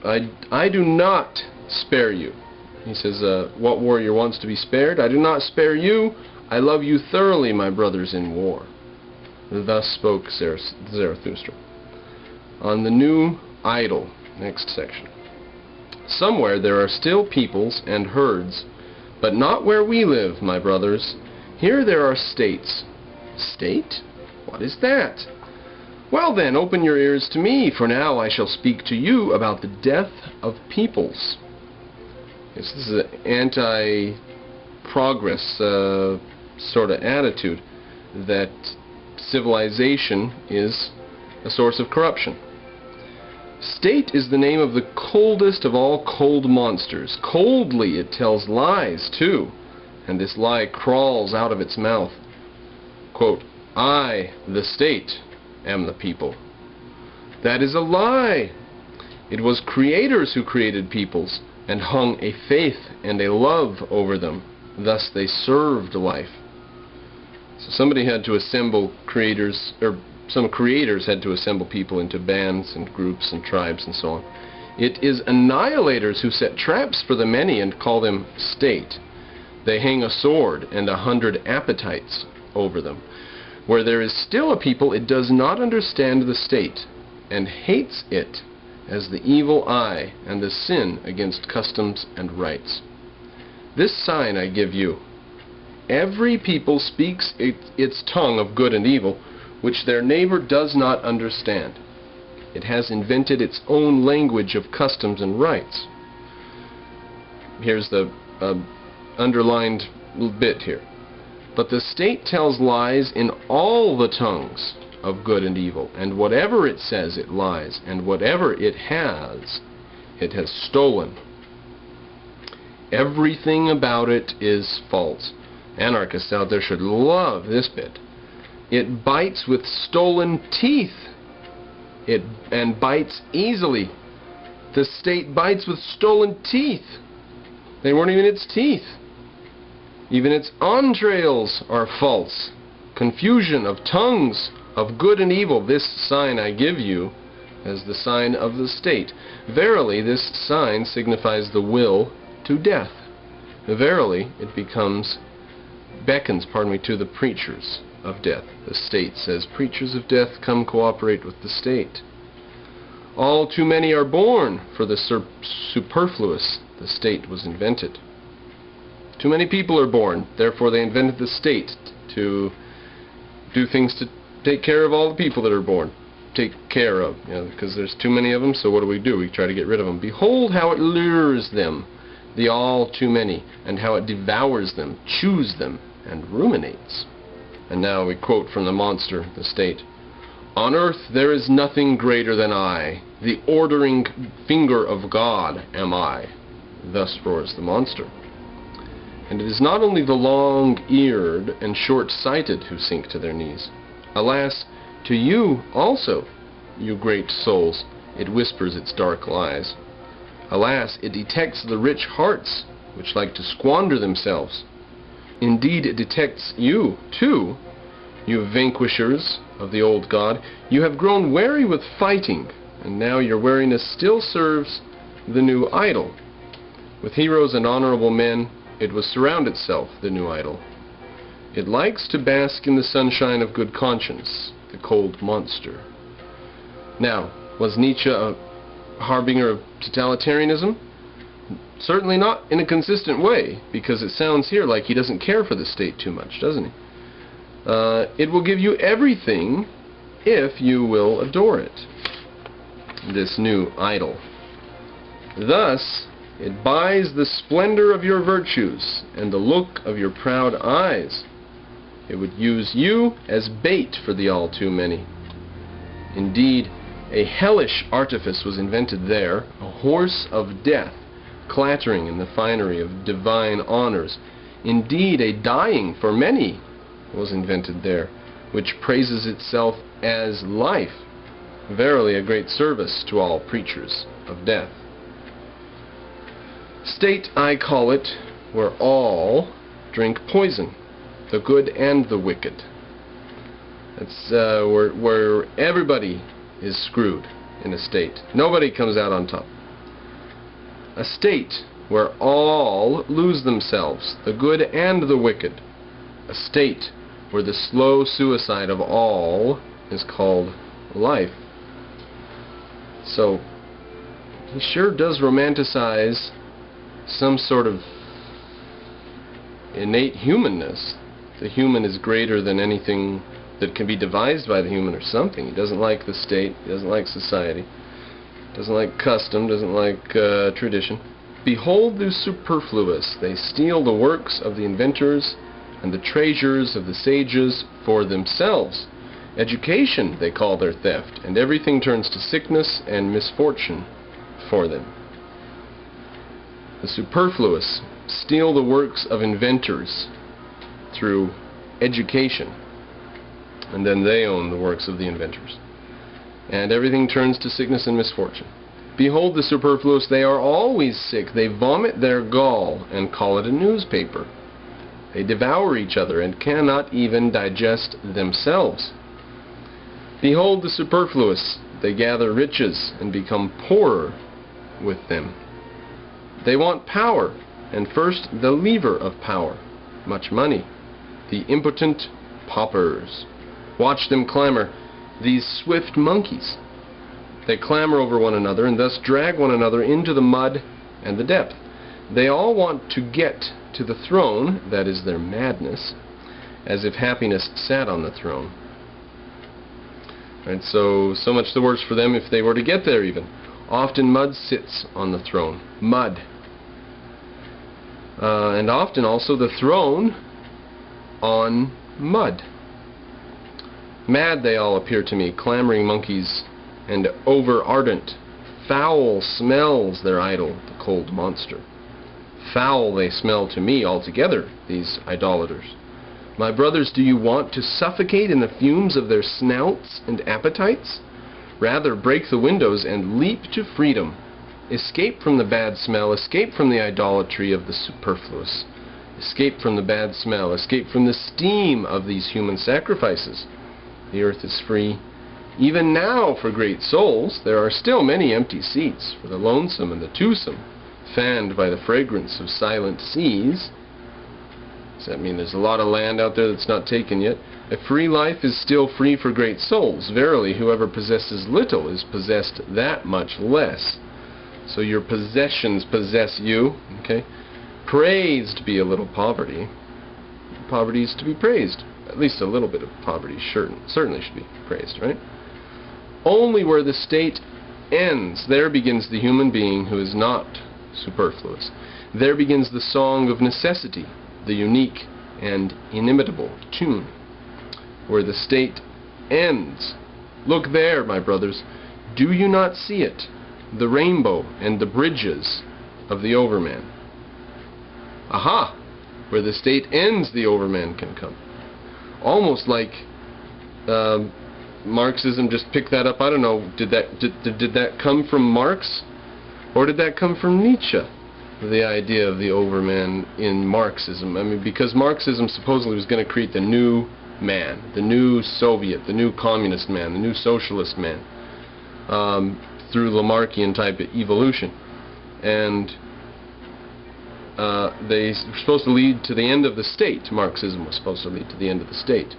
I do not spare you. He says, what warrior wants to be spared? I do not spare you. I love you thoroughly, my brothers in war. Thus spoke Zarathustra. On the new idol, next section. Somewhere there are still peoples and herds, but not where we live, my brothers. Here there are states. State? What is that? Well then, open your ears to me, for now I shall speak to you about the death of peoples. Yes, this is an anti-progress sort of attitude, that civilization is a source of corruption. State is the name of the coldest of all cold monsters. Coldly it tells lies, too, and this lie crawls out of its mouth. Quote, I, the state, am the people. That is a lie. It was creators who created peoples, and hung a faith and a love over them. Thus they served life. So somebody had to assemble creators, or some creators had to assemble people into bands and groups and tribes and so on. It is annihilators who set traps for the many and call them state. They hang a sword and 100 appetites over them. Where there is still a people, it does not understand the state, and hates it as the evil eye and the sin against customs and rights. This sign I give you. Every people speaks its tongue of good and evil, which their neighbor does not understand. It has invented its own language of customs and rights. Here's the underlined little bit here. But the state tells lies in all the tongues of good and evil, and whatever it says it lies, and whatever it has stolen. Everything about it is false. Anarchists out there should love this bit. It bites with stolen teeth, and bites easily. The state bites with stolen teeth. They weren't even its teeth. Even its entrails are false. Confusion of tongues of good and evil, this sign I give you as the sign of the state. Verily, this sign signifies the will to death. Verily, it beckons to the preachers of death. The state says, preachers of death, come cooperate with the state. All too many are born for the superfluous. The state was invented. Too many people are born, therefore they invented the state to do things to take care of all the people that are born. Take care of, because there's too many of them, so what do? We try to get rid of them. Behold how it lures them, the all too many, and how it devours them, chews them, and ruminates. And now we quote from the monster, the state. On earth there is nothing greater than I. The ordering finger of God am I. Thus roars the monster. And it is not only the long-eared and short-sighted who sink to their knees. Alas, to you also, you great souls, it whispers its dark lies. Alas, it detects the rich hearts, which like to squander themselves. Indeed, it detects you, too, you vanquishers of the old god. You have grown weary with fighting, and now your weariness still serves the new idol. With heroes and honorable men, it will surround itself, the new idol. It likes to bask in the sunshine of good conscience, the cold monster. Now, was Nietzsche a harbinger of totalitarianism? Certainly not in a consistent way, because it sounds here like he doesn't care for the state too much, doesn't he? It will give you everything if you will adore it, this new idol. Thus, it buys the splendor of your virtues and the look of your proud eyes. It would use you as bait for the all too many. Indeed, a hellish artifice was invented there, a horse of death, clattering in the finery of divine honors. Indeed, a dying for many was invented there, which praises itself as life. Verily, a great service to all preachers of death. State, I call it, where all drink poison, the good and the wicked. That's where everybody is screwed in a state. Nobody comes out on top. A state where all lose themselves, the good and the wicked. A state where the slow suicide of all is called life. So, he sure does romanticize some sort of innate humanness. The human is greater than anything that can be devised by the human or something. He doesn't like the state, he doesn't like society, doesn't like custom, doesn't like tradition. Behold the superfluous. They steal the works of the inventors and the treasures of the sages for themselves. Education they call their theft, and everything turns to sickness and misfortune for them. The superfluous steal the works of inventors through education, and then they own the works of the inventors. And everything turns to sickness and misfortune. Behold the superfluous, they are always sick. They vomit their gall and call it a newspaper. They devour each other and cannot even digest themselves. Behold the superfluous, they gather riches and become poorer with them. They want power, and first the lever of power, much money. The impotent paupers. Watch them clamor, these swift monkeys. They clamber over one another and thus drag one another into the mud and the depth. They all want to get to the throne, that is their madness, as if happiness sat on the throne. And so much the worse for them if they were to get there even. Often mud sits on the throne. Mud. And often also the throne on mud. Mad they all appear to me, clamoring monkeys, and over-ardent. Foul smells their idol, the cold monster. Foul they smell to me altogether, these idolaters. My brothers, do you want to suffocate in the fumes of their snouts and appetites? Rather break the windows and leap to freedom. Escape from the bad smell, escape from the idolatry of the superfluous. Escape from the bad smell, escape from the steam of these human sacrifices. The earth is free. Even now, for great souls, there are still many empty seats for the lonesome and the twosome, fanned by the fragrance of silent seas. Does that mean there's a lot of land out there that's not taken yet? A free life is still free for great souls. Verily, whoever possesses little is possessed that much less. So your possessions possess you. Okay? Praised be a little poverty. Poverty is to be praised. At least a little bit of poverty certainly should be praised, right? Only where the state ends, there begins the human being who is not superfluous. There begins the song of necessity, the unique and inimitable tune. Where the state ends. Look there, my brothers. Do you not see it? The rainbow and the bridges of the overman. Aha! Where the state ends, the overman can come. Almost like Marxism just picked that up. I don't know, did that come from Marx? Or did that come from Nietzsche? The idea of the overman in Marxism. I mean, because Marxism supposedly was going to create the new man, the new Soviet, the new communist man, the new socialist man, through Lamarckian type evolution. And they were supposed to lead to the end of the state. Marxism was supposed to lead to the end of the state.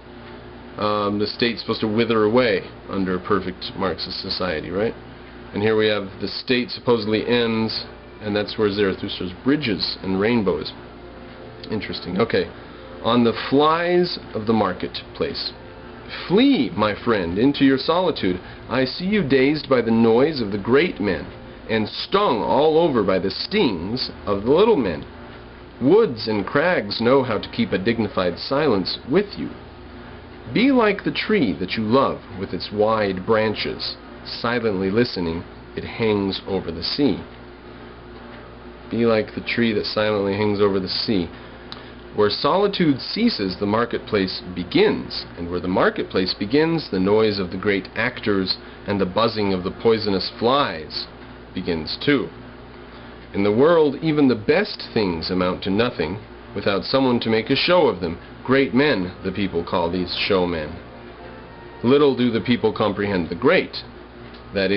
The state's supposed to wither away under a perfect Marxist society, right? And here we have the state supposedly ends, and that's where Zarathustra's bridges and rainbow is. Interesting. Okay. On the flies of the marketplace. Flee, my friend, into your solitude. I see you dazed by the noise of the great men, and stung all over by the stings of the little men. Woods and crags know how to keep a dignified silence with you. Be like the tree that you love with its wide branches. Silently listening, it hangs over the sea. Be like the tree that silently hangs over the sea. Where solitude ceases, the marketplace begins, and where the marketplace begins, the noise of the great actors and the buzzing of the poisonous flies begins too. In the world, even the best things amount to nothing without someone to make a show of them. Great men, the people call these showmen. Little do the people comprehend the great, that is,